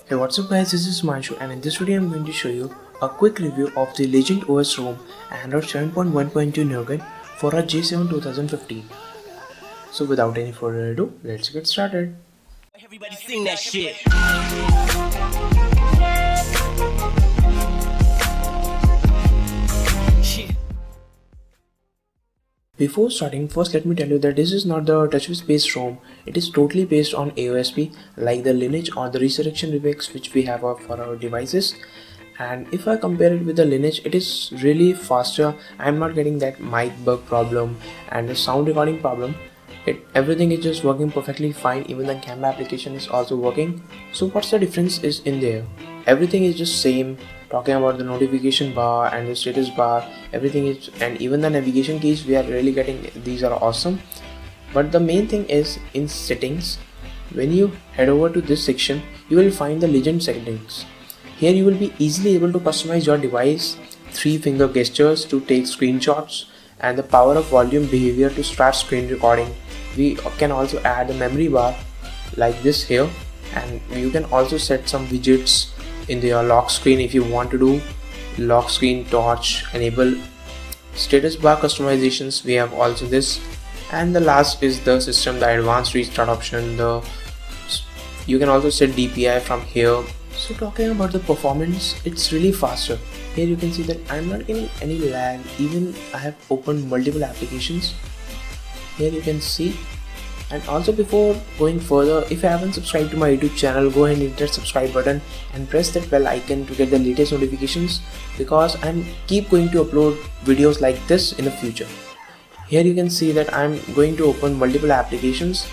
Hey, what's up guys, this is Manshu and in this video I'm going to show you a quick review of the Legend ROM Android 7.1.2 Nougat for a J7 2015. So without any further ado, let's get started. Everybody sing that shit. Before starting, first let me tell you that this is not the TouchWiz based ROM. It is totally based on AOSP like the Lineage or the Resurrection remix which we have for our devices. And if I compare it with the Lineage, it is really faster. I'm not getting that mic bug problem and the sound recording problem. Everything is just working perfectly fine. Even the camera application is also working. So what's the difference is in there? Everything is just same. Talking about the notification bar and the status bar, everything is, and even the navigation keys we are really getting, these are awesome. But the main thing is in settings. When you head over to this section, you will find the Legend settings. Here you will be easily able to customize your device, 3-finger gestures to take screenshots, and the power of volume behavior to start screen recording. We can also add a memory bar like this here, and you can also set some widgets in your lock screen if you want to do lock screen, torch, enable status bar customizations. We have also this, and the last is the system, the advanced restart option. You can also set DPI from here. So talking about the performance, it's really faster. Here you can see that I'm not getting any lag, even I have opened multiple applications. Here you can see. And also, before going further, if you haven't subscribed to my YouTube channel, go ahead and hit that subscribe button and press that bell icon to get the latest notifications, because I'm keep going to upload videos like this in the future. Here you can see that I'm going to open multiple applications,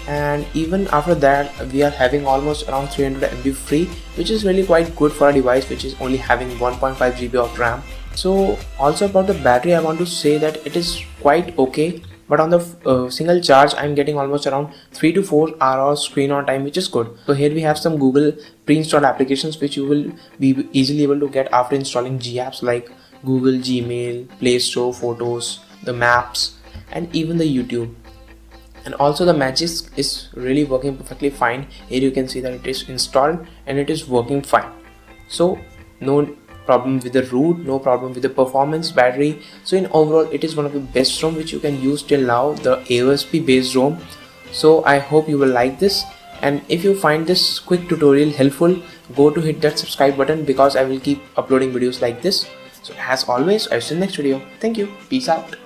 and even after that we are having almost around 300 MB free, which is really quite good for a device which is only having 1.5 GB of RAM. So also about the battery, I want to say that it is quite okay. But on the single charge, I'm getting almost around 3 to 4 hours screen on time, which is good. So here we have some Google pre-installed applications which you will be easily able to get after installing G apps like Google, Gmail, Play Store, Photos, the Maps, and even the YouTube. And also the Magic is really working perfectly fine. Here you can see that it is installed and it is working fine. So no problem with the root, no problem with the performance, battery. So in overall, it is one of the best ROM which you can use till now, the AOSP based ROM. So I hope you will like this, and if you find this quick tutorial helpful, go to hit that subscribe button, because I will keep uploading videos like this. So as always, I'll see you in the next video. Thank you, peace out.